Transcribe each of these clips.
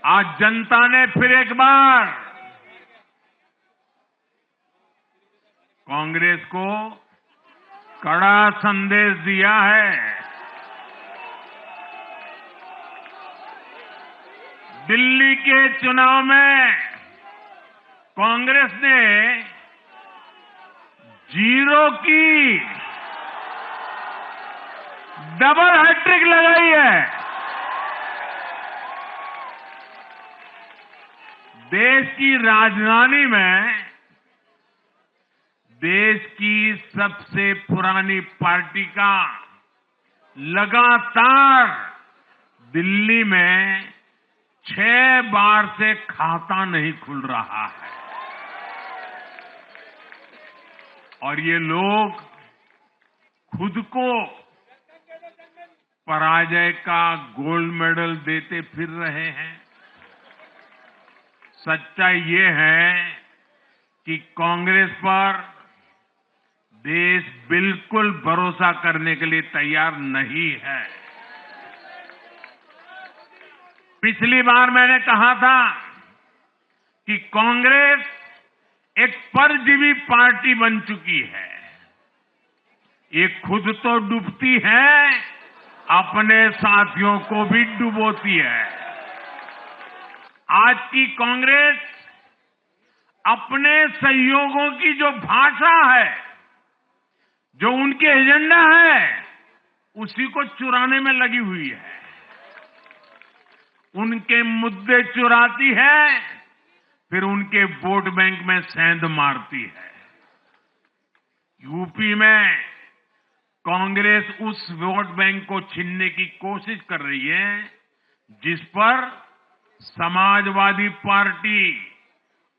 आज जनता ने फिर एक बार कांग्रेस को कड़ा संदेश दिया है। दिल्ली के चुनाव में कांग्रेस ने जीरो की डबल हैट्रिक लगाई है। देश की राजधानी में देश की सबसे पुरानी पार्टी का लगातार दिल्ली में 6 बार से खाता नहीं खुल रहा है और ये लोग खुद को पराजय का गोल्ड मेडल देते फिर रहे हैं। सच्चाई ये है कि कांग्रेस पर देश बिल्कुल भरोसा करने के लिए तैयार नहीं है। पिछली बार मैंने कहा था कि कांग्रेस एक परजीवी पार्टी बन चुकी है। ये खुद तो डूबती है, अपने साथियों को भी डुबोती है। आज की कांग्रेस अपने सहयोगियों की जो भाषा है, जो उनके एजेंडा है, उसी को चुराने में लगी हुई है। उनके मुद्दे चुराती है, फिर उनके वोट बैंक में सेंध मारती है। यूपी में कांग्रेस उस वोट बैंक को छीनने की कोशिश कर रही है जिस पर समाजवादी पार्टी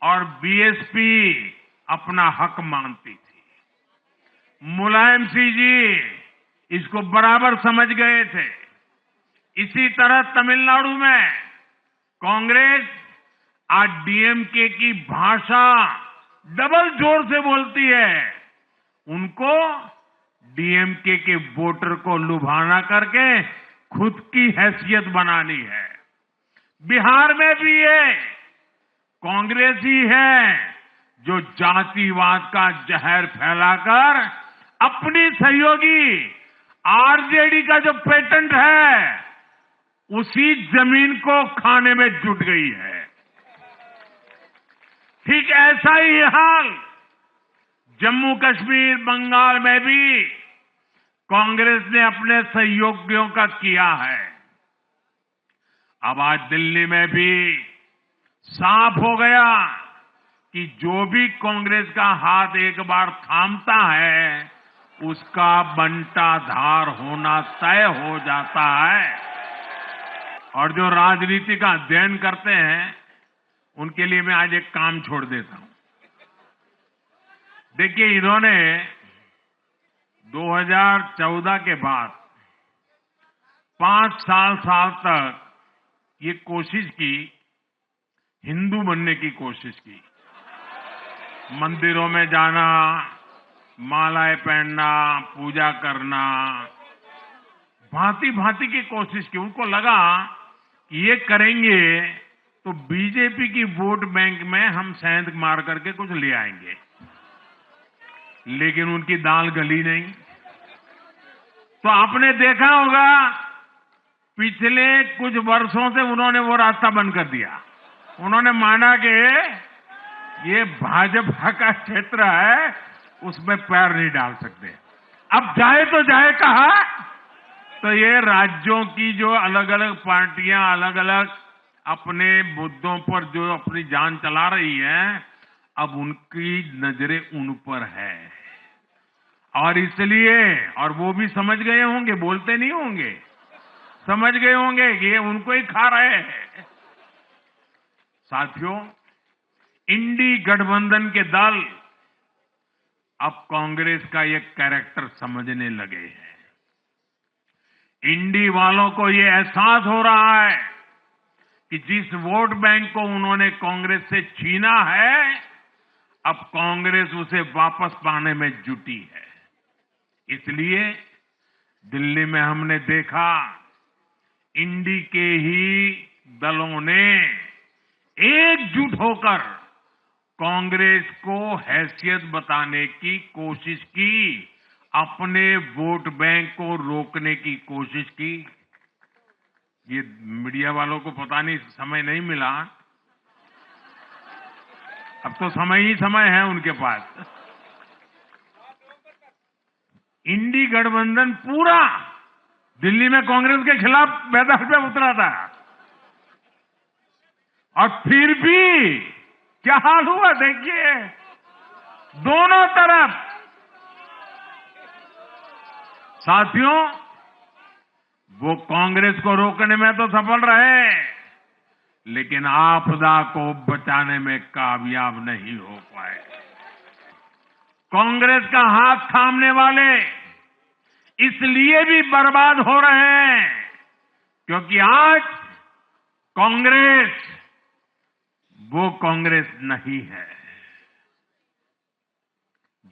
और बीएसपी अपना हक मानती थी। मुलायम सिंह जी इसको बराबर समझ गए थे। इसी तरह तमिलनाडु में कांग्रेस आज डीएमके की भाषा डबल जोर से बोलती है। उनको डीएमके के वोटर को लुभाना करके खुद की हैसियत बनानी है। बिहार में भी ये कांग्रेस ही है जो जातिवाद का जहर फैलाकर अपनी सहयोगी आरजेडी का जो पेटेंट है उसी जमीन को खाने में जुट गई है। ठीक ऐसा ही हाल जम्मू कश्मीर, बंगाल में भी कांग्रेस ने अपने सहयोगियों का किया है। अब आज दिल्ली में भी साफ हो गया कि जो भी कांग्रेस का हाथ एक बार थामता है उसका बंटाधार होना तय हो जाता है। और जो राजनीति का अध्ययन करते हैं उनके लिए मैं आज एक काम छोड़ देता हूं। देखिए, इन्होंने 2014 के बाद 5 साल तक ये कोशिश की, हिंदू बनने की कोशिश की। मंदिरों में जाना, मालाएं पहनना, पूजा करना, भांति भांति की कोशिश की। उनको लगा कि ये करेंगे तो बीजेपी की वोट बैंक में हम सेंध मार करके कुछ ले आएंगे, लेकिन उनकी दाल गली नहीं। तो आपने देखा होगा पिछले कुछ वर्षों से उन्होंने वो रास्ता बंद कर दिया। उन्होंने माना कि ये भाजपा का क्षेत्र है, उसमें पैर नहीं डाल सकते। अब जाए तो जाए कहा, तो ये राज्यों की जो अलग अलग पार्टियां अलग अलग अपने मुद्दों पर जो अपनी जान चला रही हैं, अब उनकी नजरें उन पर है। और इसलिए, और वो भी समझ गए होंगे, बोलते नहीं होंगे, समझ गए होंगे कि ये उनको ही खा रहे हैं। साथियों, इंडी गठबंधन के दल अब कांग्रेस का ये कैरेक्टर समझने लगे हैं। इंडी वालों को ये एहसास हो रहा है कि जिस वोट बैंक को उन्होंने कांग्रेस से छीना है, अब कांग्रेस उसे वापस पाने में जुटी है। इसलिए दिल्ली में हमने देखा इंडी के ही दलों ने एकजुट होकर कांग्रेस को हैसियत बताने की कोशिश की, अपने वोट बैंक को रोकने की कोशिश की। ये मीडिया वालों को पता नहीं समय नहीं मिला, अब तो समय ही समय है उनके पास। इंडी गठबंधन पूरा दिल्ली में कांग्रेस के खिलाफ मैदान पे उतरा था, और फिर भी क्या हाल हुआ देखिए, दोनों तरफ। साथियों, वो कांग्रेस को रोकने में तो सफल रहे, लेकिन आपदा को बचाने में कामयाब नहीं हो पाए। कांग्रेस का हाथ थामने वाले इसलिए भी बर्बाद हो रहे हैं क्योंकि आज कांग्रेस वो कांग्रेस नहीं है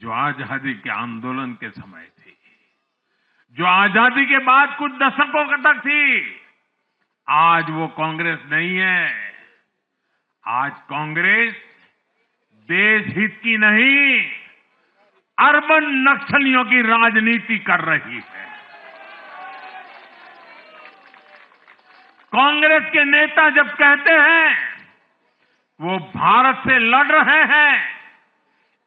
जो आजादी के आंदोलन के समय थी, जो आजादी के बाद कुछ दशकों तक थी। आज वो कांग्रेस नहीं है। आज कांग्रेस देश हित की नहीं, अर्बन नक्सलियों की राजनीति कर रही है। कांग्रेस के नेता जब कहते हैं वो भारत से लड़ रहे हैं,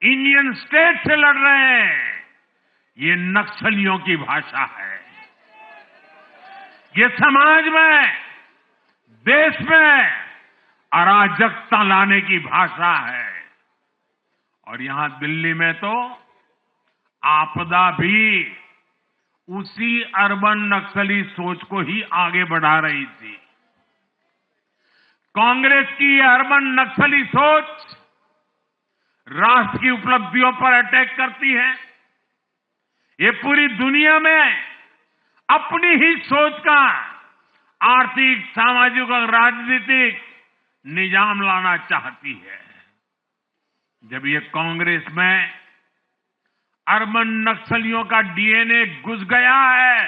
इंडियन स्टेट से लड़ रहे हैं, ये नक्सलियों की भाषा है। ये समाज में, देश में अराजकता लाने की भाषा है। और यहां दिल्ली में तो आपदा भी उसी अर्बन नक्सली सोच को ही आगे बढ़ा रही थी। कांग्रेस की ये अर्बन नक्सली सोच राष्ट्र की उपलब्धियों पर अटैक करती है। ये पूरी दुनिया में अपनी ही सोच का आर्थिक, सामाजिक और राजनीतिक निजाम लाना चाहती है। जब ये कांग्रेस में अर्बन नक्सलियों का डीएनए घुस गया है,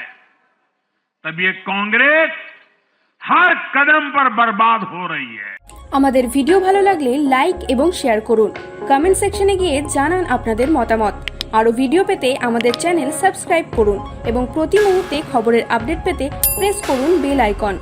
तब ये कांग्रेस हर कदम पर बर्बाद हो रही है। আমাদের ভিডিও ভালো লাগলে লাইক এবং শেয়ার করুন, কমেন্ট সেকশনে গিয়ে জানান আপনাদের মতামত। আরো ভিডিও পেতে আমাদের চ্যানেল সাবস্ক্রাইব করুন এবং প্রতি মুহূর্তে খবরের আপডেট পেতে প্রেস করুন বেল আইকন।